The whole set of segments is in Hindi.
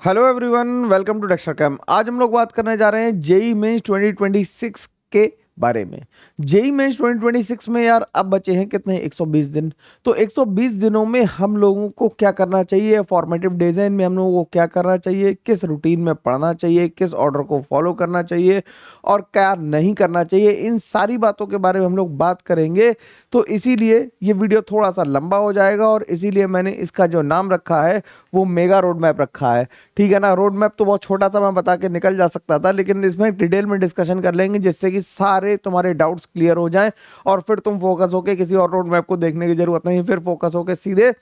Hello everyone, welcome to Dexter Cam. आज हम लोग बात करने जा रहे हैं जेई मेंस 2026 के बारे में। जेई मेंस 2026 में यार अब बचे हैं कितने, 120 दिन। तो 120 दिनों में हम लोगों को क्या करना चाहिए, फॉर्मेटिव डिजाइन में हम लोगों को क्या करना चाहिए, किस रूटीन में पढ़ना चाहिए, किस ऑर्डर को फॉलो करना चाहिए और क्या नहीं करना चाहिए, इन सारी बातों के बारे में हम लोग बात करेंगे। तो इसीलिए ये वीडियो थोड़ा सा लंबा हो जाएगा और इसीलिए मैंने इसका जो नाम रखा है वो मेगा रोड मैप रखा है। ठीक है ना। रोड मैप तो बहुत छोटा सा मैं बता के निकल जा सकता था, लेकिन इसमें डिटेल में डिस्कशन कर लेंगे जिससे कि सारे तुम्हारे डाउट्स क्लियर हो जाएं और फिर तुम फोकस होके किसी और रोड मैप को देखने की जरूरत नहीं, फिर फोकस होके सीधे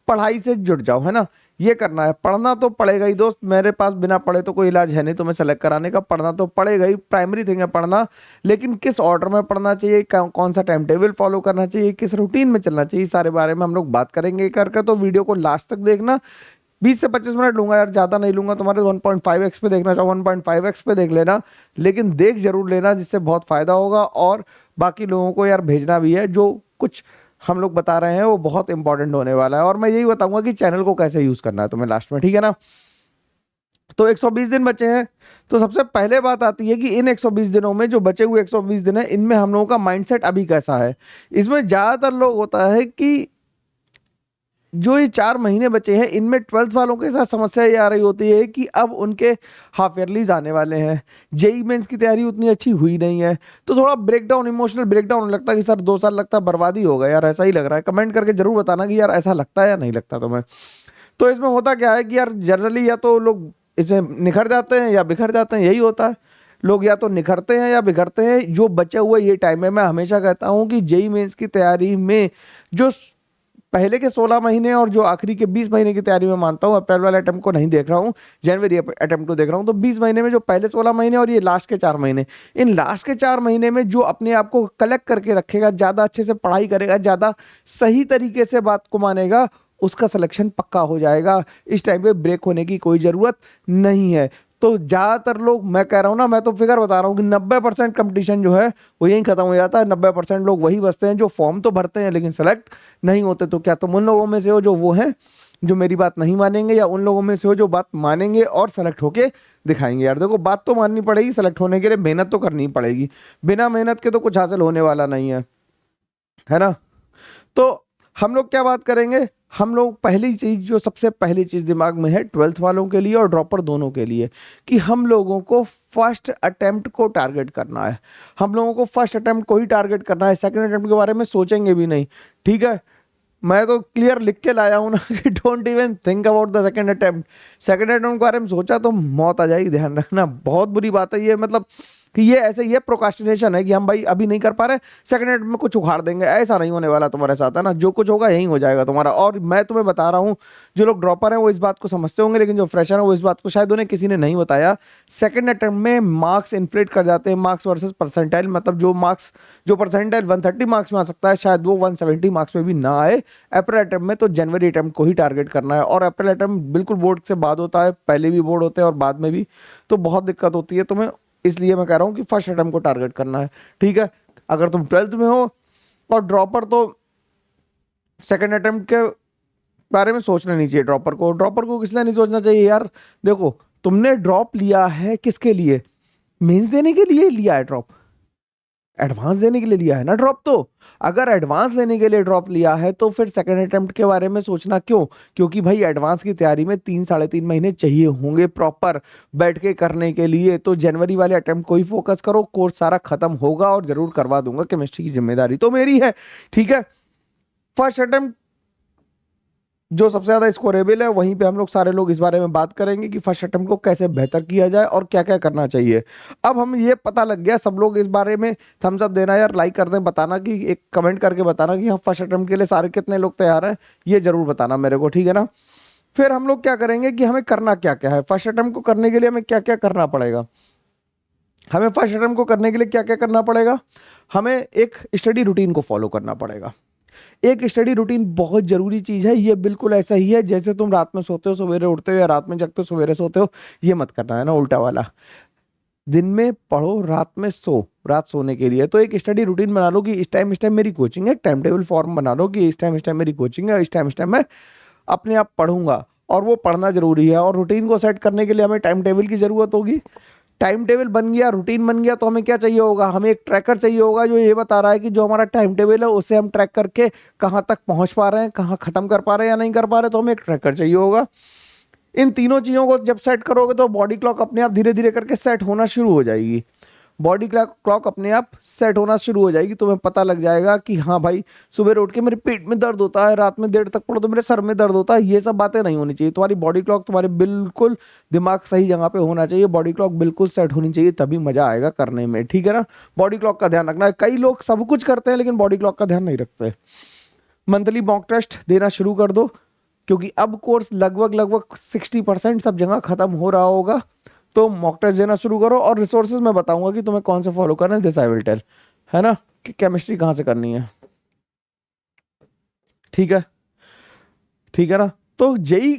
पढ़ाई से जुड़ जाओ, है ना। ये करना है। पढ़ना तो पड़ेगा ही दोस्त, मेरे पास बिना पढ़े तो कोई इलाज है नहीं तुम्हें सेलेक्ट कराने का। पढ़ना तो पड़ेगा ही, प्राइमरी थिंग है पढ़ना। लेकिन किस ऑर्डर में पढ़ना चाहिए, कौन सा टाइम टेबल फॉलो करना चाहिए, किस रूटीन में चलना चाहिए, सारे बारे में हम लोग बात करेंगे करके। तो वीडियो को लास्ट तक देखना। 20 से 25 मिनट लूंगा यार, ज्यादा नहीं लूंगा। तुम्हारे 1.5x पे देखना चाहो 1.5x पे देख लेना, लेकिन देख जरूर लेना, जिससे बहुत फायदा होगा। और बाकी लोगों को यार भेजना भी है, जो कुछ हम लोग बता रहे हैं वो बहुत इंपॉर्टेंट होने वाला है। और मैं यही बताऊंगा कि चैनल को कैसे यूज करना है तुम्हें लास्ट में, ठीक है ना। तो 120 दिन बचे हैं। तो सबसे पहले बात आती है कि इन 120 दिनों में, जो बचे हुए 120 दिन है, इनमें हम लोगों का माइंडसेट अभी कैसा है। इसमें ज्यादातर लोग होता है कि जो ये 4 महीने बचे हैं इनमें 12th वालों के साथ समस्या ये आ रही होती है कि अब उनके हाफ ईयरलीज आने वाले हैं। जेई मेंस की तैयारी उतनी अच्छी हुई नहीं है, तो थोड़ा ब्रेकडाउन, इमोशनल ब्रेकडाउन लगता है कि सर 2 साल लगता है बर्बादी हो गया यार, ऐसा ही लग रहा है। कमेंट करके जरूर बताना कि यार ऐसा लगता है या नहीं लगता तुम्हें। तो इसमें होता क्या है कि यार जनरली या तो लोग इसे निखर जाते हैं या बिखर जाते हैं, यही होता है। लोग या तो निखरते हैं या बिखरते हैं। जो बचे हुए ये टाइम है, मैं हमेशा कहता हूँ कि जेई मेंस की तैयारी में जो पहले के 16 महीने और जो आखिरी के 20 महीने की तैयारी में मानता हूँ, अप्रैल वाले अटेम्प्ट को नहीं देख रहा हूँ, जनवरी अटेम्प्ट को देख रहा हूँ। तो 20 महीने में जो पहले 16 महीने और ये लास्ट के 4 महीने, इन लास्ट के 4 महीने में जो अपने आप को कलेक्ट करके रखेगा, ज्यादा अच्छे से पढ़ाई करेगा, ज्यादा सही तरीके से बात को मानेगा, उसका सिलेक्शन पक्का हो जाएगा। इस टाइम पे ब्रेक होने की कोई जरूरत नहीं है। तो ज्यादातर लोग, मैं कह रहा हूँ ना, मैं तो फिगर बता रहा हूँ कि 90% कंपटीशन जो है वो यही खत्म हो जाता है। 90% लोग वही बचते हैं जो फॉर्म तो भरते हैं लेकिन सेलेक्ट नहीं होते। तो क्या तुम उन लोगों में से हो जो वो हैं जो मेरी बात नहीं मानेंगे, या उन लोगों में से हो जो बात मानेंगे और सेलेक्ट होके दिखाएंगे। यार देखो, बात तो माननी पड़ेगी, सेलेक्ट होने के लिए मेहनत तो करनी पड़ेगी। बिना मेहनत के तो कुछ हासिल होने वाला नहीं है ना। तो हम लोग क्या बात करेंगे, हम लोग पहली चीज, जो सबसे पहली चीज दिमाग में है 12th वालों के लिए और ड्रॉपर दोनों के लिए, कि हम लोगों को फर्स्ट अटेम्प्ट को टारगेट करना है। हम लोगों को फर्स्ट अटेम्प्ट को ही टारगेट करना है, सेकंड अटेम्प्ट के बारे में सोचेंगे भी नहीं। ठीक है। मैं तो क्लियर लिख के लाया हूं ना कि don't even think about the second attempt. Second attempt के बारे में सोचा तो मौत आ जाएगी, ध्यान रखना। बहुत बुरी बात है ये, मतलब कि ये ऐसे, ये प्रोकास्टिनेशन है कि हम भाई अभी नहीं कर पा रहे, सेकंड अटेम्प्ट में कुछ उखाड़ देंगे। ऐसा नहीं होने वाला तुम्हारे साथ, है ना। जो कुछ होगा यही हो जाएगा तुम्हारा। और मैं तुम्हें बता रहा हूँ, जो लोग ड्रॉपर हैं वो इस बात को समझते होंगे, लेकिन जो फ्रेशर है वो इस बात को शायद उन्हें किसी ने नहीं बताया। सेकंड अटेम्प्ट में मार्क्स इन्फ्लेट कर जाते हैं, मार्क्स वर्सेस परसेंटाइल। मतलब जो मार्क्स, जो परसेंटाइल 130 मार्क्स में आ सकता है, शायद वो 170 मार्क्स में भी ना आए अप्रैल अटेम्प्ट में। तो जनवरी अटेम्प्ट को ही टारगेट करना है। और अप्रैल अटेम्प्ट बिल्कुल बोर्ड से बाद होता है, पहले भी बोर्ड होते हैं और बाद में भी। तो बहुत दिक्कत होती है तुम्हें, इसलिए मैं कह रहा हूँ कि फर्स्ट अटेम्प्ट को टारगेट करना है। ठीक है। अगर तुम 12th में हो और ड्रॉपर, तो सेकंड अटेम्प्ट के बारे में सोचना नहीं चाहिए। ड्रॉपर को किस लिए नहीं सोचना चाहिए यार। देखो, तुमने ड्रॉप लिया है किसके लिए, मेंस देने के लिए लिया है ड्रॉप, एडवांस देने के लिए लिया है ना ड्रॉप। तो अगर एडवांस लेने के लिए ड्रॉप लिया है तो फिर सेकंड अटेम्प्ट के बारे में सोचना क्यों। क्योंकि भाई एडवांस की तैयारी में 3 साढ़े 3 महीने चाहिए होंगे प्रॉपर बैठ के करने के लिए। तो जनवरी वाले अटेम्प्ट को ही फोकस करो, कोर्स सारा खत्म होगा और जरूर करवा दूंगा, केमिस्ट्री की जिम्मेदारी तो मेरी है। ठीक है। फर्स्ट अटेम्प्ट जो सबसे ज्यादा स्कोरेबल है, वहीं पे हम लोग सारे लोग इस बारे में बात करेंगे कि फर्स्ट अटेम्प्ट को कैसे बेहतर किया जाए और क्या क्या करना चाहिए। अब हम ये पता लग गया, सब लोग इस बारे में थम्स अप देना यार, लाइक कर दें, बताना कि, एक कमेंट करके बताना कि हाँ फर्स्ट अटेम्प्ट के लिए सारे कितने लोग तैयार हैं, ये जरूर बताना मेरे को, ठीक है ना। फिर हम लोग क्या करेंगे कि हमें करना क्या क्या है, फर्स्ट अटेम्प्ट को करने के लिए हमें क्या क्या करना पड़ेगा। हमें फर्स्ट अटेम्प्ट को करने के लिए क्या क्या करना पड़ेगा, हमें एक स्टडी रूटीन को फॉलो करना पड़ेगा। एक स्टडी रूटीन बहुत जरूरी चीज है। ये बिल्कुल ऐसा ही है जैसे तुम रात में सोते हो सवेरे उठते हो, या रात में जगते हो सवेरे सोते हो। ये मत करना, है ना, उल्टा वाला। दिन में पढ़ो, रात में सो। रात सोने के लिए तो एक स्टडी रूटीन बना लो कि इस टाइम मेरी कोचिंग है। टाइम टेबल फॉर्म बना लो कि इस टाइम मेरी कोचिंग है, इस टाइम मैं अपने आप पढ़ूंगा। और वो पढ़ना जरूरी है। और रूटीन को सेट करने के लिए हमें टाइम टेबल की जरूरत होगी। टाइम टेबल बन गया, रूटीन बन गया, तो हमें क्या चाहिए होगा, हमें एक ट्रैकर चाहिए होगा जो ये बता रहा है कि जो हमारा टाइम टेबल है उससे हम ट्रैक करके कहाँ तक पहुंच पा रहे हैं, कहाँ खत्म कर पा रहे हैं या नहीं कर पा रहे, तो हमें एक ट्रैकर चाहिए होगा। इन तीनों चीजों को जब सेट करोगे तो बॉडी क्लॉक अपने आप धीरे धीरे करके सेट होना शुरू हो जाएगी। बॉडी क्लॉक अपने आप सेट होना शुरू हो जाएगी, तुम्हें पता लग जाएगा कि हाँ भाई सुबह उठ के मेरे पेट में दर्द होता है, रात में देर तक पढ़ो तो मेरे सर में दर्द होता है, ये सब बातें नहीं होनी चाहिए। तुम्हारी बॉडी क्लॉक तुम्हारे बिल्कुल दिमाग सही जगह पे होना चाहिए, बॉडी क्लॉक बिल्कुल सेट होनी चाहिए, तभी मजा आएगा करने में, ठीक है ना। बॉडी क्लॉक का ध्यान रखना है। कई लोग सब कुछ करते हैं लेकिन बॉडी क्लॉक का ध्यान नहीं रखते। मंथली मॉक टेस्ट देना शुरू कर दो, क्योंकि अब कोर्स लगभग लगभग 60% सब जगह खत्म हो रहा होगा। तो मॉक टेस्ट देना शुरू करो, और रिसोर्सेज मैं बताऊंगा कि तुम्हें कौन से फॉलो करना है, दिस आई विल टेल, है ना, कि केमिस्ट्री कहाँ से करनी है, ठीक है, ठीक है ना। तो जेई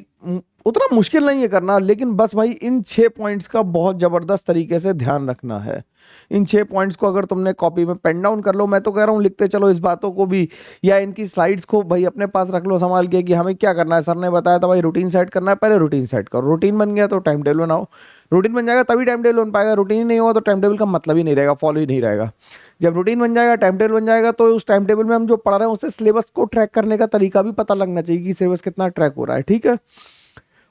उतना मुश्किल नहीं है करना, लेकिन बस भाई इन 6 पॉइंट्स का बहुत जबरदस्त तरीके से ध्यान रखना है। इन 6 पॉइंट्स को अगर तुमने कॉपी में पेन डाउन कर लो, मैं तो कह रहा हूँ लिखते चलो इस बातों को भी, या इनकी स्लाइड्स को भाई अपने पास रख लो संभाल के, कि हमें क्या करना है। सर ने बताया था भाई रूटीन सेट करना है, पहले रूटीन सेट करो, रूटीन बन गया तो टाइम टेबल बनाओ, रूटीन बन जाएगा तभी टाइम टेबल बन पाएगा, रूटीन ही नहीं होगा तो टाइम टेबल का मतलब ही नहीं रहेगा, फॉलो ही नहीं रहेगा। जब रूटीन बन जाएगा, टाइम टेबल बन जाएगा, तो उस टाइम टेबल में हम जो पढ़ रहे हैं उससे सिलेबस को ट्रैक करने का तरीका भी पता लगना चाहिए कि सिलेबस कितना ट्रैक हो रहा है, ठीक है।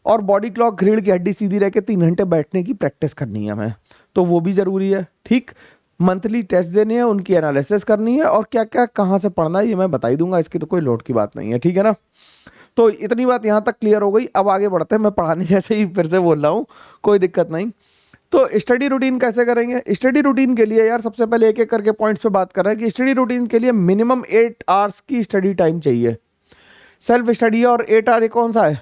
और बॉडी क्लॉक, रीढ़ की हड्डी सीधी रह के 3 घंटे बैठने की प्रैक्टिस करनी है हमें, तो वो भी जरूरी है, ठीक। मंथली टेस्ट देने हैं, उनकी एनालिसिस करनी है, और क्या क्या कहाँ से पढ़ना है ये मैं बता ही दूंगा, इसकी तो कोई लोड की बात नहीं है, ठीक है ना। तो इतनी बात यहाँ तक क्लियर हो गई। अब आगे बढ़ते हैं, मैं पढ़ाने जैसे ही फिर से बोल रहा हूँ, कोई दिक्कत नहीं। तो स्टडी रूटीन कैसे करेंगे। स्टडी रूटीन के लिए यार सबसे पहले एक एक करके पॉइंट्स पे बात कर रहे हैं कि स्टडी रूटीन के लिए मिनिमम 8 आवर्स की स्टडी टाइम चाहिए। सेल्फ स्टडी और 8 आवर कौन सा है,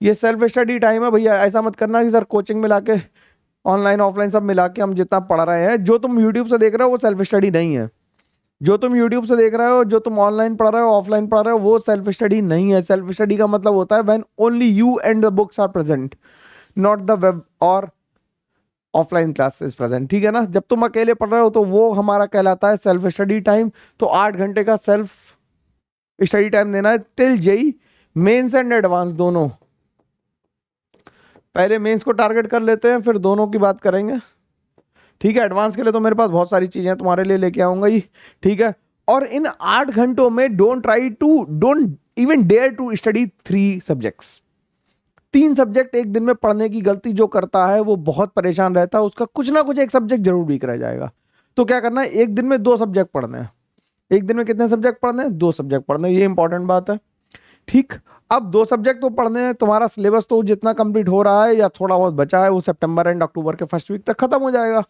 ये सेल्फ स्टडी टाइम है भैया। ऐसा मत करना कि सर कोचिंग मिला के ऑनलाइन ऑफलाइन सब मिला के हम जितना पढ़ रहे हैं, जो तुम यूट्यूब से देख रहे हो वो सेल्फ स्टडी नहीं है। जो तुम यूट्यूब से देख रहे हो, जो तुम ऑनलाइन पढ़ रहे हो, ऑफलाइन पढ़ रहे हो, वो सेल्फ स्टडी नहीं है। सेल्फ स्टडी का मतलब होता है when only you and the books are present, not the web और ऑफलाइन क्लास इज प्रेजेंट, ठीक है ना। जब तुम अकेले पढ़ रहे हो तो वो हमारा कहलाता है सेल्फ स्टडी टाइम। तो 8 घंटे का सेल्फ स्टडी टाइम देना है till JEE Mains and advance दोनों। पहले मेंस को टारगेट कर लेते हैं, फिर दोनों की बात करेंगे, ठीक है। एडवांस के लिए तो मेरे पास बहुत सारी चीजें तुम्हारे लिए लेके आऊंगा ही, ठीक है। और इन 8 घंटों में don't even dare to study 3 subjects. 3 subject एक दिन में पढ़ने की गलती जो करता है वो बहुत परेशान रहता है, उसका कुछ ना कुछ एक सब्जेक्ट जरूर वीक रह जाएगा। तो क्या करना है, एक दिन में 2 सब्जेक्ट पढ़ने हैं। एक दिन में कितने सब्जेक्ट पढ़ने हैं, 2 सब्जेक्ट पढ़ने हैं, ये इंपॉर्टेंट बात है, ठीक। अब 2 सब्जेक्ट तो पढ़ने हैं, तुम्हारा सिलेबस तो जितना कंप्लीट हो रहा है या थोड़ा बहुत बचा है वो सितंबर एंड अक्टूबर के फर्स्ट वीक तक खत्म हो जाएगा।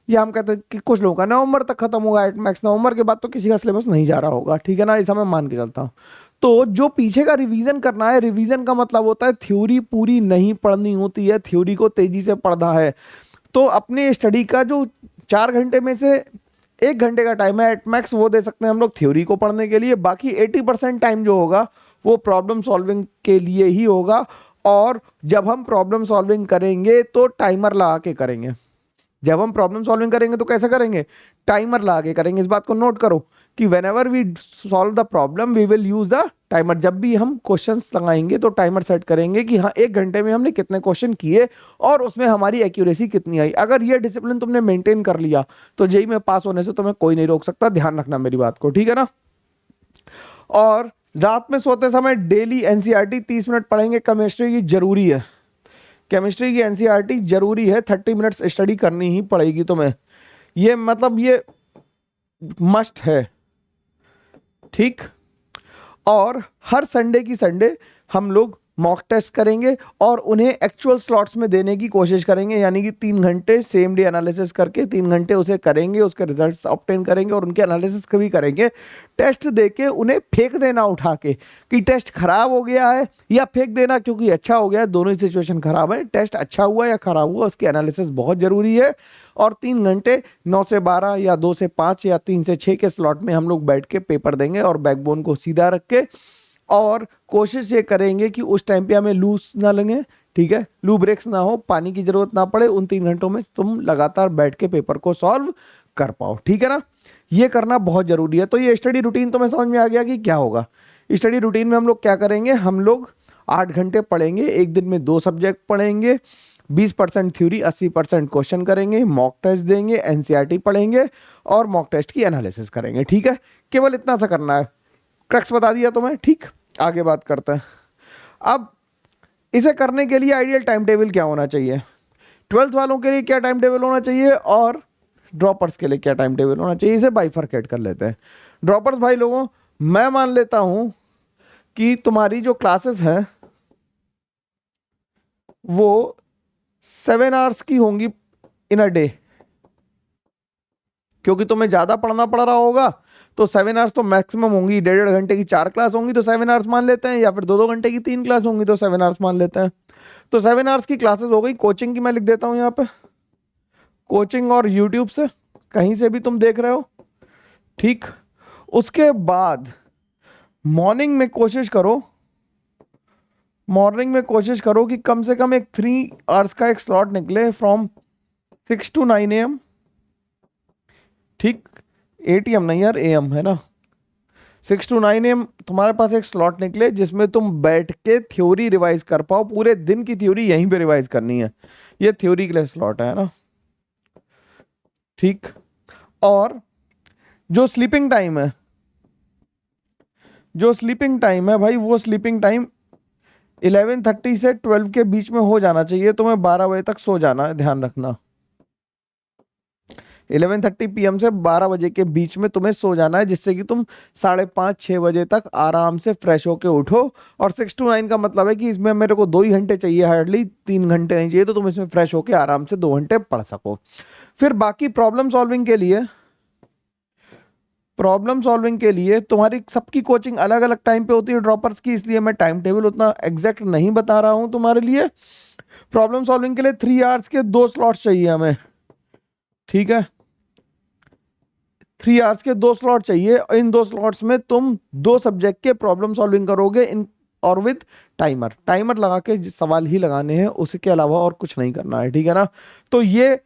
या हम कहते हैं कि कुछ लोगों का नवंबर तक खत्म होगा एट मैक्स, नवंबर के बाद तो किसी का सिलेबस नहीं जा रहा होगा, ठीक है ना, ऐसा मैं मान के चलता हूँ। तो जो पीछे का रिवीजन करना है, रिवीजन का मतलब होता है थ्योरी पूरी नहीं पढ़नी होती है, थ्योरी को तेजी से पढ़ना है। तो अपने स्टडी का जो 4 घंटे में से 1 घंटे का टाइम है एट मैक्स, वो दे सकते हैं हम लोग थ्योरी को पढ़ने के लिए। बाकी 80% टाइम जो होगा वो प्रॉब्लम सॉल्विंग के लिए ही होगा। और जब हम प्रॉब्लम सॉल्विंग करेंगे तो टाइमर लगा के करेंगे। जब हम प्रॉब्लम सॉल्विंग करेंगे तो कैसे करेंगे, टाइमर लगा के करेंगे। इस बात को नोट करो कि whenever we solve the problem we will use the timer. जब भी हम क्वेश्चंस लगाएंगे तो टाइमर सेट करेंगे कि हाँ 1 घंटे में हमने कितने क्वेश्चन किए और उसमें हमारी एक्यूरेसी कितनी आई। अगर ये डिसिप्लिन तुमने मेंटेन कर लिया तो जेई में पास होने से तुम्हें कोई नहीं रोक सकता, ध्यान रखना मेरी बात को, ठीक है ना। और रात में सोते समय डेली एनसीईआरटी 30 मिनट पढ़ेंगे, केमिस्ट्री की जरूरी है, केमिस्ट्री की एनसीईआरटी जरूरी है, 30 मिनट्स स्टडी करनी ही पड़ेगी तुम्हें, ये मतलब ये मस्ट है, ठीक। और हर संडे की संडे हम लोग मॉक टेस्ट करेंगे और उन्हें एक्चुअल स्लॉट्स में देने की कोशिश करेंगे, यानी कि 3 घंटे सेम डे एनालिसिस करके 3 घंटे उसे करेंगे, उसके रिजल्ट्स ऑब्टेन करेंगे और उनके एनालिसिस भी करेंगे। टेस्ट देके उन्हें फेंक देना उठा के कि टेस्ट खराब हो गया है, या फेंक देना क्योंकि अच्छा हो गया है, दोनों ही सिचुएशन खराब है। टेस्ट अच्छा हुआ या खराब हुआ उसकी एनालिसिस बहुत जरूरी है। और 3 घंटे 9 से 12 या 2 से 5 या 3 से 6 के स्लॉट में हम लोग बैठ के पेपर देंगे और बैकबोन को सीधा रख के, और कोशिश ये करेंगे कि उस टाइम पे हमें लूज ना लगे, ठीक है, लू ब्रेक्स ना हो, पानी की जरूरत ना पड़े, उन 3 घंटों में तुम लगातार बैठ के पेपर को सॉल्व कर पाओ, ठीक है ना। ये करना बहुत जरूरी है। तो ये स्टडी रूटीन तुम्हें समझ में आ गया कि क्या होगा। स्टडी रूटीन में हम लोग क्या करेंगे, हम लोग 8 घंटे पढ़ेंगे, एक दिन में 2 सब्जेक्ट पढ़ेंगे, 20% थ्योरी 80% क्वेश्चन करेंगे, मॉक टेस्ट देंगे, एनसीईआरटी पढ़ेंगे और मॉक टेस्ट की एनालिसिस करेंगे। ठीक है, केवल इतना सा करना है। क्रक्स बता दिया तुम्हें। ठीक, आगे बात करते हैं। अब इसे करने के लिए आइडियल टाइम टेबल क्या होना चाहिए, 12th वालों के लिए क्या टाइम टेबल होना चाहिए और ड्रॉपर्स के लिए क्या टाइम टेबल होना चाहिए, इसे बाइफरकेट कर लेते हैं। ड्रॉपर्स भाई लोगों, मैं मान लेता हूं कि तुम्हारी जो क्लासेस हैं वो 7 आवर्स की होंगी इन अ डे, क्योंकि तुम्हें ज्यादा पढ़ना पड़ रहा होगा तो 7 आवर्स तो मैक्सिमम होंगी। 1.5 घंटे की 4 क्लास होंगी तो 7 आवर्स मान लेते हैं, या फिर 2-2 घंटे की 3 क्लास होंगी तो 7 आवर्स मान लेते हैं। तो 7 आवर्स की क्लासेस हो गई। कोचिंग की मैं लिख देता हूं यहाँ पे, कोचिंग और यूट्यूब से कहीं से भी तुम देख रहे हो। ठीक, उसके बाद मॉर्निंग में कोशिश करो, मॉर्निंग में कोशिश करो कि कम से कम एक 3 आवर्स का एक स्लॉट निकले फ्रॉम 6 to 9 AM। ठीक, 8 AM नहीं यार, AM है ना। 6 to 9 AM तुम्हारे पास एक स्लॉट निकले जिसमें तुम बैठ के थ्योरी रिवाइज कर पाओ। पूरे दिन की थ्योरी यहीं पे रिवाइज करनी है, ये थ्योरी के लिए स्लॉट है ना। ठीक, और जो स्लीपिंग टाइम है, जो स्लीपिंग टाइम है भाई, वो स्लीपिंग टाइम 11:30 से 12 के बीच में हो जाना चाहिए। तुम्हें 12 बजे तक सो जाना है, ध्यान रखना। 11:30 PM से 12 बजे के बीच में तुम्हें सो जाना है, जिससे कि तुम 5:30-6 बजे तक आराम से फ्रेश होके उठो। और 6 to 9 का मतलब है कि इसमें मेरे को 2 ही घंटे चाहिए, हार्डली 3 घंटे नहीं चाहिए, तो तुम इसमें फ्रेश होके आराम से 2 घंटे पढ़ सको। फिर बाकी प्रॉब्लम सॉल्विंग के लिए, प्रॉब्लम सॉल्विंग के लिए तुम्हारी सबकी कोचिंग अलग अलग टाइम पे होती है ड्रॉपर्स की, इसलिए मैं टाइम टेबल उतना एग्जैक्ट नहीं बता रहा हूं तुम्हारे लिए। प्रॉब्लम सॉल्विंग के लिए 3 आवर्स के 2 स्लॉट्स चाहिए हमें। ठीक है, 3 आवर्स के 2 स्लॉट चाहिए। इन 2 स्लॉट्स में तुम 2 सब्जेक्ट के प्रॉब्लम सॉल्विंग करोगे इन, और विद टाइमर। टाइमर लगा के सवाल ही लगाने हैं, उसके अलावा और कुछ नहीं करना है। ठीक है ना। तो ये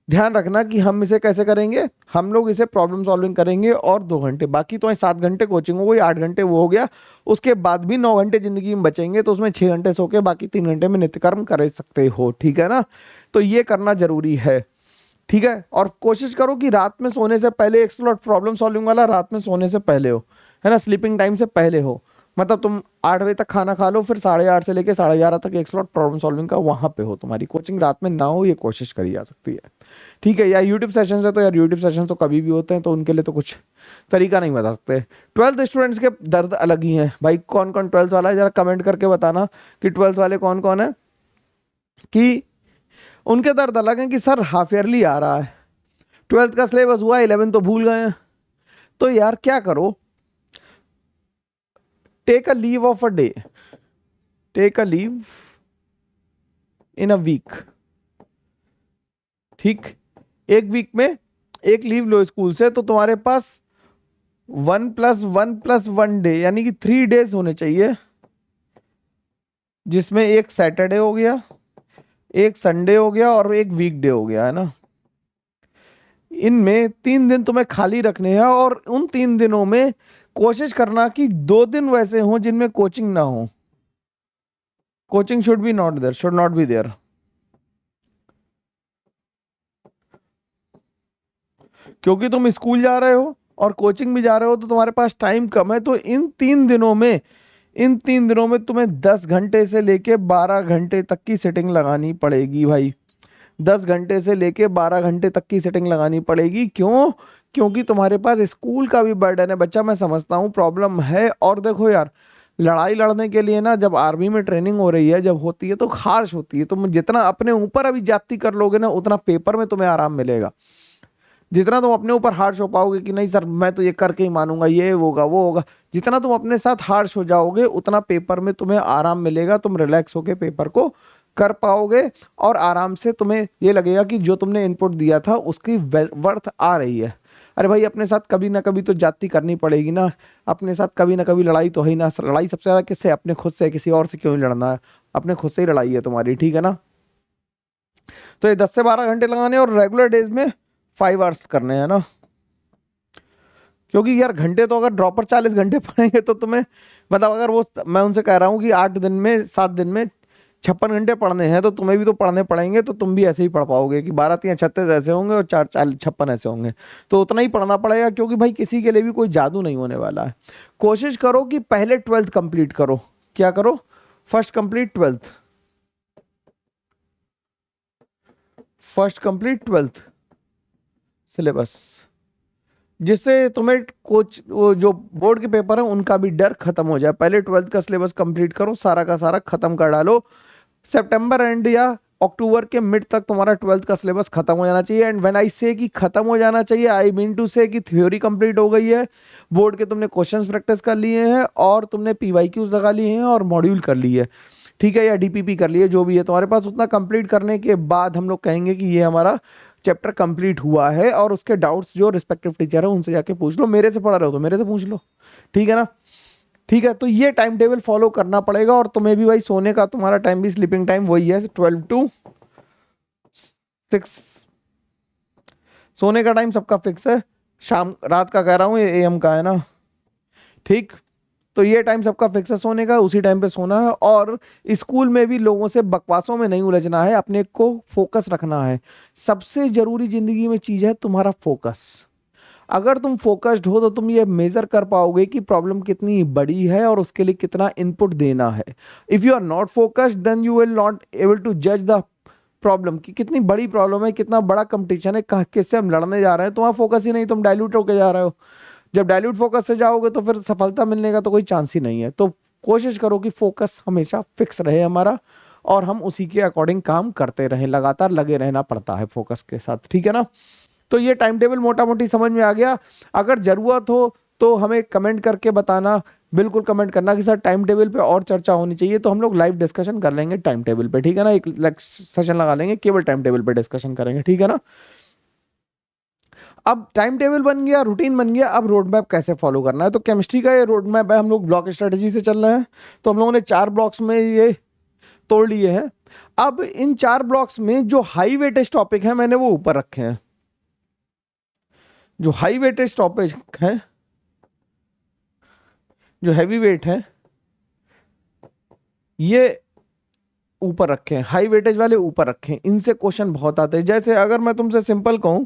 ध्यान रखना कि हम इसे कैसे करेंगे, हम लोग इसे प्रॉब्लम सॉल्विंग करेंगे और 2 घंटे, बाकी तो 7 घंटे कोचिंग हो गई, 8 घंटे वो हो गया। उसके बाद भी 9 घंटे जिंदगी में बचेंगे, तो उसमें 6 घंटे सो के बाकी 3 घंटे में नित्य कर्म कर सकते हो। ठीक है ना, तो ये करना जरूरी है। ठीक है, और कोशिश करो कि रात में सोने से पहले एक स्लॉट प्रॉब्लम सॉल्विंग वाला रात में सोने से पहले हो, है ना, स्लीपिंग टाइम से पहले हो। मतलब तुम 8 बजे तक खाना खा लो, फिर 8:30 से लेकर 11:30 तक एक स्लॉट प्रॉब्लम सॉल्विंग का वहां पे हो। तुम्हारी कोचिंग रात में ना हो, ये कोशिश करी जा सकती है। ठीक है, या यूट्यूब सेशन है तो यार यूट्यूब सेशन तो कभी भी होते हैं, तो उनके लिए तो कुछ तरीका नहीं बता सकते। 12th स्टूडेंट्स के दर्द अलग ही हैं भाई। कौन कौन 12th वाला है जरा कमेंट करके बताना कि 12th वाले कौन कौन है, कि उनके दर्द अलग हैं कि सर हाफ ईयरली आ रहा है, 12th का सिलेबस हुआ, 11 तो भूल गए हैं। तो यार क्या करो, take a leave of a day, take a leave in a week. ठीक, एक वीक में एक लीव लो स्कूल से, तो तुम्हारे पास 1+1+1 डे यानी कि 3 डेज होने चाहिए, जिसमें एक सैटरडे हो गया, एक संडे हो गया और एक वीकडे हो गया, है ना। इनमें 3 दिन तुम्हें खाली रखने हैं, और उन 3 दिनों में कोशिश करना कि 2 दिन वैसे हों जिनमें कोचिंग ना हो। Coaching should be not there, should not be there. क्योंकि तुम स्कूल जा रहे हो और कोचिंग भी जा रहे हो, तो तुम्हारे पास टाइम कम है। तो इन 3 दिनों में, इन 3 दिनों में तुम्हें 10 घंटे से लेके 12 घंटे तक की सेटिंग लगानी पड़ेगी भाई। 10 घंटे से लेके 12 घंटे तक की सेटिंग लगानी पड़ेगी। क्यों? क्योंकि तुम्हारे पास स्कूल का भी बर्डन है बच्चा, मैं समझता हूँ प्रॉब्लम है। और देखो यार, लड़ाई लड़ने के लिए ना, जब आर्मी में ट्रेनिंग हो रही है, जब होती है तो हार्श होती है। तुम जितना अपने ऊपर अभी जाती कर लोगे ना, उतना पेपर में तुम्हें आराम मिलेगा। जितना तुम अपने ऊपर हार्श हो पाओगे कि नहीं सर मैं तो ये करके ही मानूंगा, ये होगा वो होगा, जितना तुम अपने साथ हार्श हो जाओगे, उतना पेपर में तुम्हें आराम मिलेगा। तुम रिलैक्स होके पेपर को कर पाओगे, और आराम से तुम्हें ये लगेगा कि जो तुमने इनपुट दिया था उसकी वर्थ आ रही है। अरे भाई, अपने साथ कभी ना कभी तो जाति करनी पड़ेगी ना, अपने साथ कभी ना कभी लड़ाई तो है ही ना। लड़ाई सबसे ज्यादा किससे? अपने खुद से। किसी और से क्यों ही लड़ना है, अपने खुद से ही लड़ाई है तुम्हारी। ठीक है ना। तो ये 10 से 12 घंटे लगाने, और रेगुलर डेज में 5 आवर्स करने हैं ना। क्योंकि यार घंटे तो अगर ड्रॉपर 40 घंटे पढ़ेंगे तो तुम्हें मतलब अगर वो, मैं उनसे कह रहा हूँ कि 8 दिन में 7 दिन में 56 घंटे पढ़ने हैं, तो तुम्हें भी तो पढ़ने पड़ेंगे, तो तुम भी ऐसे ही पढ़ पाओगे कि 12×3=36 ऐसे होंगे और 4×4=56 ऐसे होंगे। तो उतना ही पढ़ना पड़ेगा, क्योंकि भाई किसी के लिए भी कोई जादू नहीं होने वाला है। कोशिश करो कि पहले 12th कंप्लीट करो। क्या करो? First complete 12th। First complete 12th syllabus, जिससे तुम्हें कुछ वो जो बोर्ड के पेपर हैं उनका भी डर खत्म हो जाए। पहले 12th का सिलेबस कंप्लीट करो, सारा का सारा खत्म कर डालो। सितंबर एंड या अक्टूबर के मिड तक तुम्हारा 12th का सिलेबस खत्म हो जाना चाहिए। एंड व्हेन आई से कि खत्म हो जाना चाहिए, आई मीन टू से कि थ्योरी कंप्लीट हो गई है, बोर्ड के तुमने क्वेश्चंस प्रैक्टिस कर लिए हैं और तुमने पीवाईक्यूज लगा लिए हैं और मॉड्यूल कर लिए, ठीक है, या डीपीपी कर लिए, जो भी है तुम्हारे पास, उतना कंप्लीट करने के बाद हम लोग कहेंगे कि ये हमारा चैप्टर कंप्लीट हुआ है। और उसके डाउट्स जो रिस्पेक्टिव टीचर है उनसे जाके पूछ लो, मेरे से पढ़ रहे हो तो मेरे से पूछ लो, ठीक है ना? ठीक है, तो ये टाइम टेबल फॉलो करना पड़ेगा। और तुम्हें भी भाई सोने का तुम्हारा टाइम भी, स्लीपिंग टाइम वही है, 12 to 6। सोने का टाइम सबका फिक्स है, शाम रात का कह रहा हूँ, ये AM का है ना, ठीक। तो ये टाइम सबका फिक्स है सोने का, उसी टाइम पे सोना है। और स्कूल में भी लोगों से बकवासों में नहीं उलझना है, अपने को फोकस रखना है। सबसे जरूरी जिंदगी में चीज है तुम्हारा फोकस। अगर तुम फोकस्ड हो तो तुम ये मेजर कर पाओगे कि प्रॉब्लम कितनी बड़ी है और उसके लिए कितना इनपुट देना है। If you are not focused then you will not able to जज द प्रॉब्लम कि कितनी बड़ी प्रॉब्लम है, कितना बड़ा कंपटीशन है, किससे हम लड़ने जा रहे हैं। तुम्हारा फोकस ही नहीं, तुम डाइल्यूट होके जा रहे हो। जब डाइल्यूट फोकस से जाओगे तो फिर सफलता मिलने का तो कोई चांस ही नहीं है। तो कोशिश करो कि फोकस हमेशा फिक्स रहे हमारा, और हम उसी के अकॉर्डिंग काम करते रहें। लगातार लगे रहना पड़ता है फोकस के साथ, ठीक है ना? तो ये टाइम टेबल मोटा मोटी समझ में आ गया। अगर जरूरत हो तो हमें कमेंट करके बताना, बिल्कुल कमेंट करना कि सर टाइम टेबल पे और चर्चा होनी चाहिए, तो हम लोग लाइव डिस्कशन कर लेंगे टाइम टेबल पे, ठीक है ना? एक सेशन लगा लेंगे, केवल टाइम टेबल पे डिस्कशन करेंगे, ठीक है ना? अब टाइम टेबल बन गया, रूटीन बन गया, अब रोड मैप कैसे फॉलो करना है। तो केमिस्ट्री का ये रोड मैप है, हम लोग ब्लॉक स्ट्रेटेजी से चल रहे हैं। तो हम लोगों ने 4 ब्लॉक्स में ये तोड़ लिए हैं। अब इन 4 ब्लॉक्स में जो हाई वेटेज टॉपिक है मैंने वो ऊपर रखे हैं। जो हाई वेटेज टॉपिक है, जो हैवी वेट है, ये ऊपर रखे हैं। हाई वेटेज वाले ऊपर रखे हैं, इनसे क्वेश्चन बहुत आते हैं। जैसे अगर मैं तुमसे सिंपल कहूं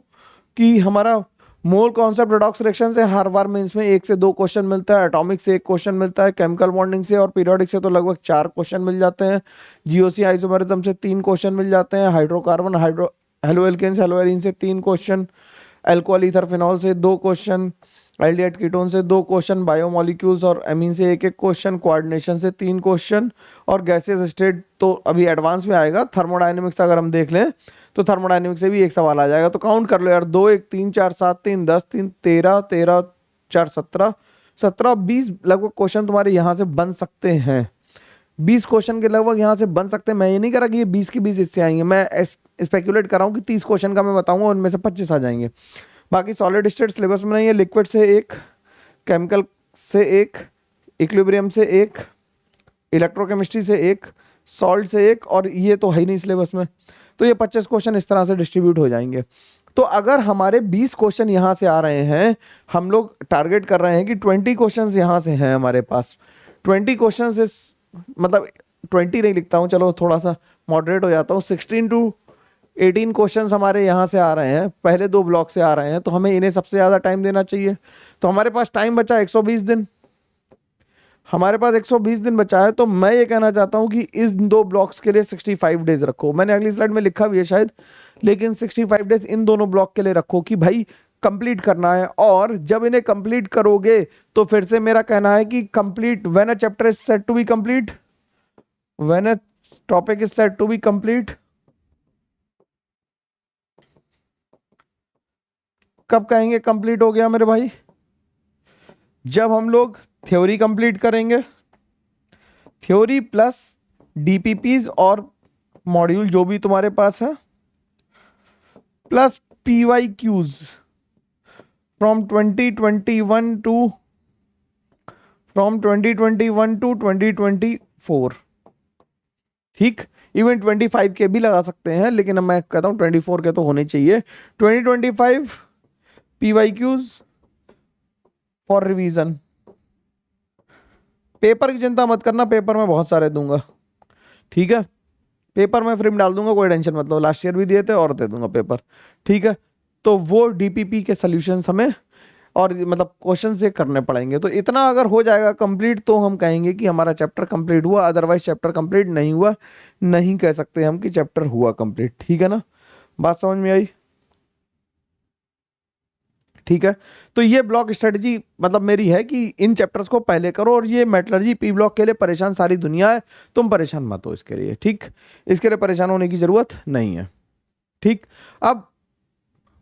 कि हमारा मोल कॉन्सेप्ट रिडॉक्स रिएक्शन से हर बार मेंस में 1 से 2 क्वेश्चन मिलता है, एटॉमिक से 1 क्वेश्चन मिलता है, केमिकल बॉन्डिंग से और पीरियोडिक से तो लगभग 4 क्वेश्चन मिल जाते हैं, जीओसी आइसोमेरिज्म से 3 क्वेश्चन मिल जाते हैं, hydrocarbon haloalkanes haloarene से 3 क्वेश्चन, अल्कोहल ईथर फिनॉल से 2 क्वेश्चन, एल्डिहाइड कीटोन से 2 क्वेश्चन, बायोमोलिक्यूल्स और एमीन से 1-1 क्वेश्चन, कोऑर्डिनेशन से 3 क्वेश्चन, और गैसेस स्टेट तो अभी एडवांस में आएगा। थर्मोडायनेमिक्स अगर हम देख लें तो थर्मोडायनेमिक्स से भी 1 सवाल आ जाएगा। तो काउंट कर लो यार, 2 1 3 4 7 3 10 3 13 13 4 17 17 20 लगभग क्वेश्चन तुम्हारे यहाँ से बन सकते हैं। 20 क्वेश्चन के लगभग यहाँ से बन सकते हैं। मैं ये नहीं कह रहा कि ये 20 के 20 इससे आएंगे, मैं स्पेक्युलेट कर रहा हूँ कि 30 क्वेश्चन का मैं बताऊंगा, उनमें से 25 आ जाएंगे। बाकी सॉलिड स्टेट सिलेबस में नहीं है, लिक्विड से 1, केमिकल से 1, इक्विलिब्रियम से 1, इलेक्ट्रोकेमिस्ट्री से 1, सॉल्ट से 1, और ये तो है ही नहीं सिलेबस में। तो ये 25 क्वेश्चन इस तरह से डिस्ट्रीब्यूट हो जाएंगे। तो अगर हमारे 20 क्वेश्चन यहाँ से आ रहे हैं, हम लोग टारगेट कर रहे हैं कि 20 क्वेश्चन यहाँ से हैं हमारे पास। 20 क्वेश्चन से मतलब 20 नहीं लिखता हूँ, चलो थोड़ा सा मॉडरेट हो जाता हूँ, 16 to 18 क्वेश्चंस हमारे यहाँ से आ रहे हैं, पहले 2 ब्लॉक से आ रहे हैं, तो हमें इन्हें सबसे ज्यादा टाइम देना चाहिए। तो हमारे पास टाइम बचा 120 दिन। हमारे पास 120 दिन बचा है, तो मैं ये कहना चाहता हूं कि इन 2 ब्लॉक्स के लिए 65 डेज रखो। मैंने अगली स्लाइड में लिखा भी है शायद, लेकिन 65 डेज इन दोनों ब्लॉक के लिए रखो कि भाई कंप्लीट करना है। और जब इन्हें कंप्लीट करोगे तो फिर से मेरा कहना है कि complete when a chapter is set to be complete, when a topic is set to be complete, कब कहेंगे कंप्लीट हो गया मेरे भाई? जब हम लोग थ्योरी कंप्लीट करेंगे, थ्योरी प्लस डीपीपीज और मॉड्यूल जो भी तुम्हारे पास है, प्लस पीवाईक्यूज फ्रॉम 2021 टू 2024, ठीक। इवन 25 के भी लगा सकते हैं, लेकिन अब मैं कहता हूं 24 के तो होने चाहिए। 2025 पीवाईक्यूज फॉर रिवीजन, पेपर की चिंता मत करना, पेपर में बहुत सारे दूंगा, ठीक है। पेपर में फ्री में डाल दूंगा, कोई टेंशन मत लो, लास्ट ईयर भी दिए थे और दे दूंगा पेपर, ठीक है। तो वो डीपीपी के सॉल्यूशंस हमें और मतलब क्वेश्चन से करने पड़ेंगे, तो इतना अगर हो जाएगा कंप्लीट तो हम कहेंगे कि हमारा चैप्टर कंप्लीट हुआ, अदरवाइज चैप्टर कंप्लीट नहीं हुआ, नहीं कह सकते हम कि चैप्टर हुआ कंप्लीट, ठीक है ना, बात समझ में आई, ठीक है। तो ये ब्लॉक स्ट्रेटजी मतलब मेरी है कि इन चैप्टर्स को पहले करो, और ये मेटलर्जी पी ब्लॉक के लिए परेशान सारी दुनिया है, तुम परेशान मत हो इसके लिए, ठीक, इसके लिए परेशान होने की जरूरत नहीं है, ठीक। अब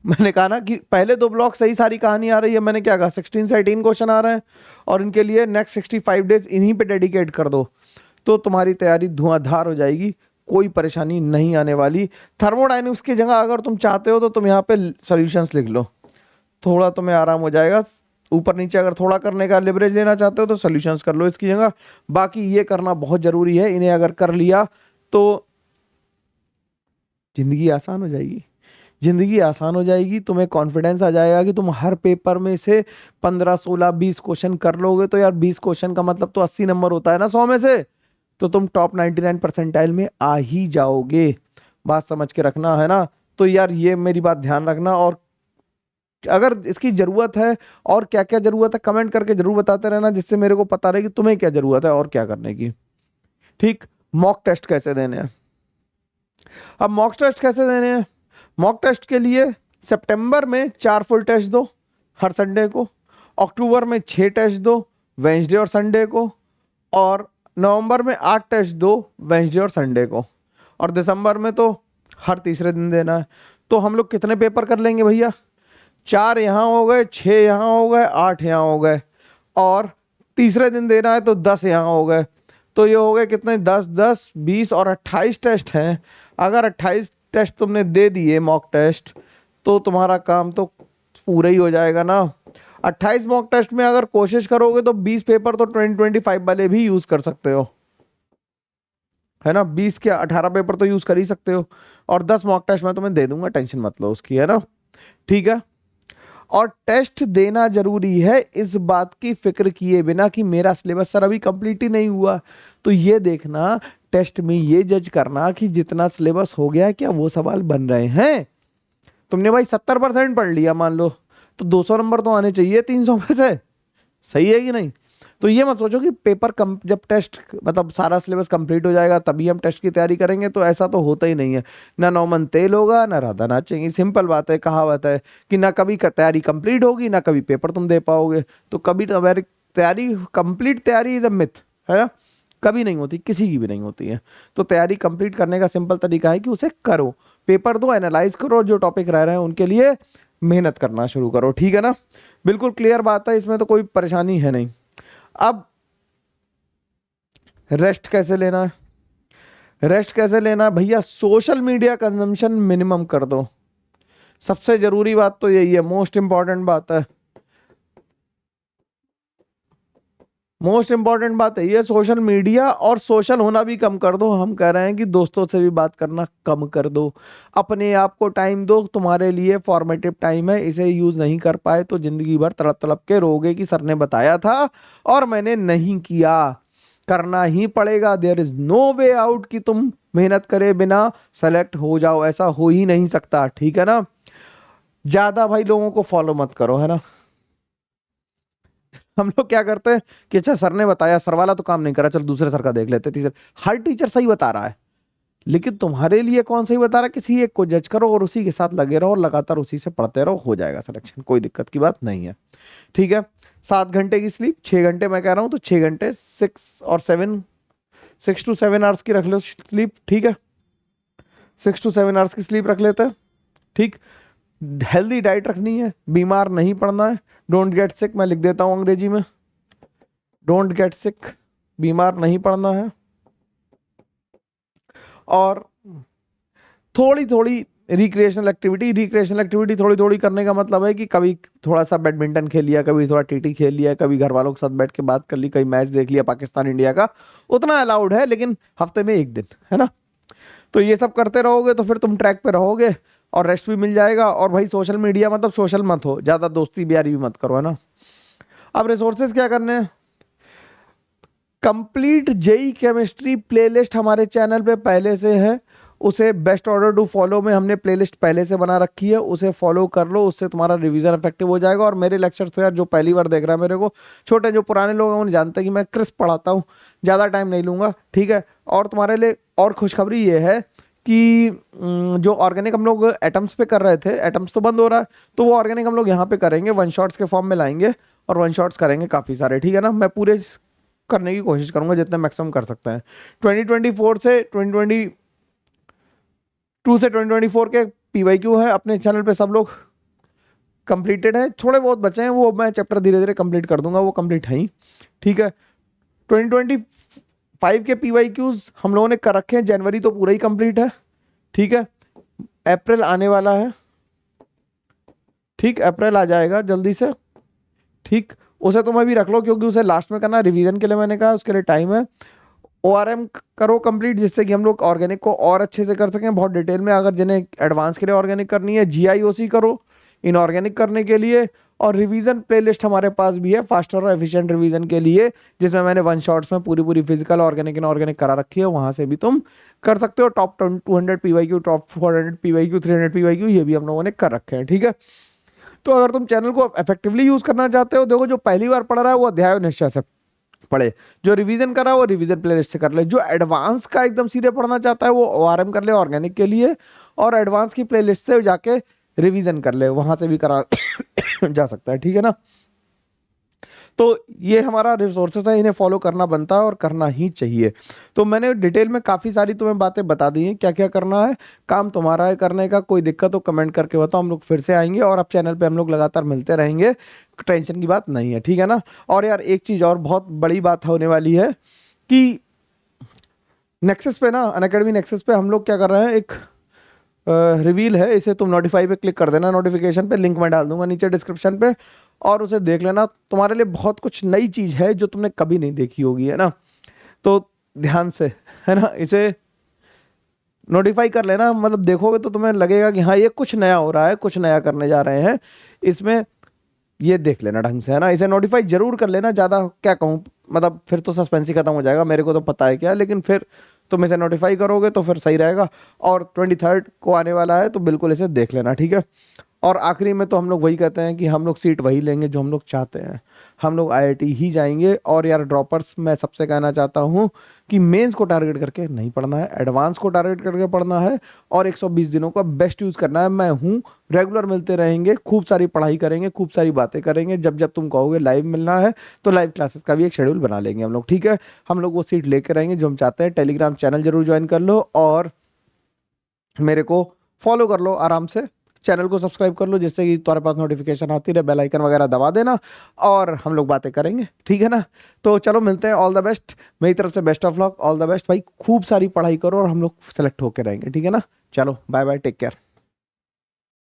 मैंने कहा ना कि पहले दो ब्लॉक सही सारी कहानी आ रही है, मैंने क्या कहा 16 से 18 क्वेश्चन आ रहे हैं और इनके लिए नेक्स्ट 65 डेज इन्हीं पे डेडिकेट कर दो, तो तुम्हारी तैयारी धुआंधार हो जाएगी, कोई परेशानी नहीं आने वाली। थर्मोडायनेमिक्स की जगह अगर तुम चाहते हो तो तुम यहाँ पे सॉल्यूशंस लिख लो, थोड़ा तुम्हें आराम हो जाएगा, ऊपर नीचे अगर थोड़ा करने का लिवरेज लेना चाहते हो तो सॉल्यूशंस कर लो इसकी जगह, बाकी ये करना बहुत जरूरी है, इन्हें अगर कर लिया तो जिंदगी आसान हो जाएगी, जिंदगी आसान हो जाएगी, तुम्हें कॉन्फिडेंस आ जाएगा कि तुम हर पेपर में से 15 16 20 क्वेश्चन कर लोगे, तो यार 20 क्वेश्चन का मतलब तो 80 नंबर होता है ना 100 में से, तो तुम टॉप 99 परसेंटाइल में आ ही जाओगे, बात समझ के रखना है ना। तो यार ये मेरी बात ध्यान रखना, और अगर इसकी जरूरत है और क्या क्या जरूरत है कमेंट करके जरूर बताते रहना, जिससे मेरे को पता रहे कि तुम्हें क्या जरूरत है और क्या करने की, ठीक। मॉक टेस्ट कैसे देने हैं, अब मॉक टेस्ट कैसे देने हैं, मॉक टेस्ट के लिए सितंबर में 4 फुल टेस्ट दो हर संडे को, अक्टूबर में 6 टेस्ट दो वेंसडे और संडे को, और नवंबर में 8 टेस्ट दो वेंसडे और संडे को, और दिसंबर में तो हर तीसरे दिन देना है। तो हम लोग कितने पेपर कर लेंगे भैया, 4 यहाँ हो गए, 6 यहाँ हो गए, 8 यहाँ हो गए, और तीसरे दिन देना है तो 10 यहाँ हो गए, तो ये हो गए कितने 10 10 20 और 28 टेस्ट हैं। अगर 28 टेस्ट तुमने दे दिए मॉक टेस्ट तो तुम्हारा काम तो पूरा ही हो जाएगा ना। 28 मॉक टेस्ट में अगर कोशिश करोगे तो 20 पेपर तो 2025 वाले भी यूज कर सकते हो, है ना, 20 के 18 पेपर तो यूज कर ही सकते हो, और 10 मॉक टेस्ट मैं तुम्हें दे दूंगा, टेंशन मत लो उसकी, है ना, ठीक है। और टेस्ट देना जरूरी है इस बात की फिक्र किए बिना कि मेरा सिलेबस सर अभी कंप्लीट ही नहीं हुआ, तो ये देखना टेस्ट में ये जज करना कि जितना सिलेबस हो गया है क्या वो सवाल बन रहे हैं। तुमने भाई 70% पढ़ लिया मान लो, तो 200 नंबर तो आने चाहिए 300 में से, सही है कि नहीं। तो ये मत सोचो कि पेपर कम जब टेस्ट मतलब सारा सिलेबस कंप्लीट हो जाएगा तभी हम टेस्ट की तैयारी करेंगे, तो ऐसा तो होता ही नहीं है, ना नौमन तेल होगा ना राधा नाचेंगी, सिंपल बात है, कहावत है कि ना कभी तैयारी कंप्लीट होगी ना कभी पेपर तुम दे पाओगे, तो कभी तैयारी कंप्लीट तैयारी इज अ मिथ, है ना, कभी नहीं होती, किसी की भी नहीं होती है। तो तैयारी कंप्लीट करने का सिंपल तरीका है कि उसे करो, पेपर दो, एनालाइज करो, जो टॉपिक रह रहे हैं उनके लिए मेहनत करना शुरू करो, ठीक है ना, बिल्कुल क्लियर बात है, इसमें तो कोई परेशानी है नहीं। अब रेस्ट कैसे लेना है, रेस्ट कैसे लेना है भैया, सोशल मीडिया कंजम्पशन मिनिमम कर दो, सबसे जरूरी बात तो यही है, मोस्ट इंपॉर्टेंट बात है, मोस्ट इंपॉर्टेंट बात है ये, सोशल मीडिया और सोशल होना भी कम कर दो, हम कह रहे हैं कि दोस्तों से भी बात करना कम कर दो, अपने आप को टाइम दो, तुम्हारे लिए फॉर्मेटिव टाइम है, इसे यूज नहीं कर पाए तो जिंदगी भर तड़प तड़प के रोगे कि सर ने बताया था और मैंने नहीं किया, करना ही पड़ेगा, there is no way out कि तुम मेहनत करे बिना सेलेक्ट हो जाओ, ऐसा हो ही नहीं सकता, ठीक है ना। ज्यादा भाई लोगों को फॉलो मत करो, है ना, हम लोग क्या करते हैं कि अच्छा सर ने बताया, सर वाला तो काम नहीं करा, चल दूसरे सर का देख लेते, तीसरे, हर टीचर सही बता रहा है, लेकिन तुम्हारे लिए कौन सही बता रहा है, किसी एक को जज करो और उसी के साथ लगे रहो और लगातार उसी से पढ़ते रहो, हो जाएगा सिलेक्शन, कोई दिक्कत की बात नहीं है, ठीक है। 7 घंटे की स्लीप, 6 घंटे मैं कह रहा हूं तो 6 घंटे, 6 to 7 आवर्स की रख लो स्लीप, ठीक है, 6 to 7 आवर्स की स्लीप रख लेते हैं, ठीक। हेल्दी डाइट रखनी है, बीमार नहीं पड़ना है, डोंट गेट सिक, मैं लिख देता हूं अंग्रेजी में, डोंट गेट सिक, बीमार नहीं पड़ना है, और थोड़ी थोड़ी रिक्रिएशनल एक्टिविटी थोड़ी थोड़ी करने का मतलब है कि कभी थोड़ा सा बैडमिंटन खेल लिया, कभी थोड़ा टीटी खेल लिया, कभी घर वालों के साथ बैठ के बात कर ली, कभी मैच देख लिया पाकिस्तान इंडिया का, उतना अलाउड है, लेकिन हफ्ते में 1 दिन, है ना। तो ये सब करते रहोगे तो फिर तुम ट्रैक पे रहोगे और रेस्ट भी मिल जाएगा, और भाई सोशल मीडिया मतलब सोशल मत हो, ज्यादा दोस्ती बियारी भी मत करो, है ना। अब रिसोर्सेज क्या करने हैं, कंप्लीट जेई केमिस्ट्री प्लेलिस्ट हमारे चैनल पे पहले से है, उसे बेस्ट ऑर्डर टू फॉलो में हमने प्लेलिस्ट पहले से बना रखी है, उसे फॉलो कर लो, उससे तुम्हारा रिवीजन इफेक्टिव हो जाएगा। और मेरे लेक्चर तो यार जो पहली बार देख रहा है मेरे को, छोटे जो पुराने लोग हैं उन्हें जानते हैं कि मैं क्रिस्प पढ़ाता हूँ, ज़्यादा टाइम नहीं लूँगा, ठीक है। और तुम्हारे लिए और खुशखबरी ये है कि जो ऑर्गेनिक हम लोग एटम्स पे कर रहे थे, एटम्स तो बंद हो रहा है, तो वो ऑर्गेनिक हम लोग यहाँ पे करेंगे, वन शॉट्स के फॉर्म में लाएंगे और वन शॉट्स करेंगे काफ़ी सारे, ठीक है ना। मैं पूरे करने की कोशिश करूंगा जितना मैक्सिमम कर सकते हैं। 2024 से 2022 से 2024 के PYQ है अपने चैनल पे, सब लोग कंप्लीटेड है, थोड़े बहुत बचे हैं वो मैं चैप्टर धीरे धीरे कंप्लीट कर दूंगा, वो कंप्लीट है ही, ठीक है। 2025 के PYQs हम लोगों ने कर रखे हैं, जनवरी तो पूरा ही कंप्लीट है, ठीक है। अप्रैल आने वाला है, ठीक, अप्रैल आ जाएगा जल्दी से, ठीक। उसे तुम अभी रख लो क्योंकि उसे लास्ट में करना, रिवीजन के लिए मैंने कहा, उसके लिए टाइम है। ORM करो कंप्लीट, जिससे कि हम लोग ऑर्गेनिक को और अच्छे से कर सकें बहुत डिटेल में। अगर जिन्हें एडवांस के लिए ऑर्गेनिक करनी है, GIOC करो इनऑर्गेनिक करने के लिए। और रिवीजन प्लेलिस्ट हमारे पास भी है फास्टर और एफिशिएंट रिवीजन के लिए, जिसमें मैंने वन शॉट्स में पूरी पूरी फिजिकल ऑर्गेनिक इनऑर्गेनिक करा रखी है, वहां से भी तुम कर सकते हो। Top 200 PYQ, top 400 PYQ, 300 PYQ, ये भी हम लोगों ने कर रखे हैं, ठीक है। तो अगर तुम चैनल को इफेक्टिवली यूज करना चाहते हो, देखो जो पहली बार पढ़ रहा है वो अध्याय निश्चय से पढ़े, जो रिवीजन कर रहा है वो रिवीजन प्लेलिस्ट से कर ले, जो एडवांस का एकदम सीधे पढ़ना चाहता है वो ORM कर ले ऑर्गेनिक के लिए, और एडवांस की प्लेलिस्ट से जाके रिवीजन कर ले, वहां से भी करा जा सकता है, ठीक है ना। तो ये हमारा रिसोर्सेस है, इन्हें फॉलो करना बनता है और करना ही चाहिए। तो मैंने डिटेल में काफ़ी सारी तुम्हें बातें बता दी हैं, क्या क्या करना है, काम तुम्हारा है करने का। कोई दिक्कत हो कमेंट करके बताओ, हम लोग फिर से आएंगे और अब चैनल पे हम लोग लगातार मिलते रहेंगे, टेंशन की बात नहीं है, ठीक है ना। और यार एक चीज़ और बहुत बड़ी बात होने वाली है कि नेक्सस पे ना, अनअकैडमी नेक्सस पे हम लोग क्या कर रहे हैं, एक रिवील है, इसे तुम नोटिफाई पे क्लिक कर देना, नोटिफिकेशन पे लिंक मैं डाल दूंगा नीचे डिस्क्रिप्शन पे, और उसे देख लेना। तुम्हारे लिए बहुत कुछ नई चीज है जो तुमने कभी नहीं देखी होगी, है ना। तो ध्यान से, है ना, इसे नोटिफाई कर लेना, मतलब देखोगे तो तुम्हें लगेगा कि हाँ ये कुछ नया हो रहा है, कुछ नया करने जा रहे हैं इसमें, ये देख लेना ढंग से, है ना। इसे नोटिफाई जरूर कर लेना, ज़्यादा क्या कहूँ, मतलब फिर तो सस्पेंस ही खत्म हो जाएगा, मेरे को तो पता है क्या, लेकिन फिर तुम इसे नोटिफाई करोगे तो फिर सही रहेगा। और 23 को आने वाला है तो बिल्कुल इसे देख लेना, ठीक है। और आखिरी में तो हम लोग वही कहते हैं कि हम लोग सीट वही लेंगे जो हम लोग चाहते हैं, हम लोग IIT ही जाएंगे। और यार ड्रॉपर्स, मैं सबसे कहना चाहता हूँ कि मेंस को टारगेट करके नहीं पढ़ना है, एडवांस को टारगेट करके पढ़ना है, और 120 दिनों का बेस्ट यूज़ करना है। मैं हूँ, रेगुलर मिलते रहेंगे, खूब सारी पढ़ाई करेंगे, खूब सारी बातें करेंगे, जब जब तुम कहोगे लाइव मिलना है तो लाइव क्लासेस का भी एक शेड्यूल बना लेंगे हम लोग, ठीक है। हम लोग वो सीट लेके रहेंगे जो हम चाहते हैं। टेलीग्राम चैनल जरूर ज्वाइन कर लो और मेरे को फॉलो कर लो आराम से, चैनल को सब्सक्राइब कर लो, जिससे कि तुम्हारे पास नोटिफिकेशन आती रहे, बेल आइकन वगैरह दबा देना और हम लोग बातें करेंगे, ठीक है ना। तो चलो मिलते हैं, ऑल द बेस्ट, मेरी तरफ से best of luck, all the best भाई, खूब सारी पढ़ाई करो और हम लोग सेलेक्ट होके रहेंगे, ठीक है ना। चलो बाय बाय, टेक केयर।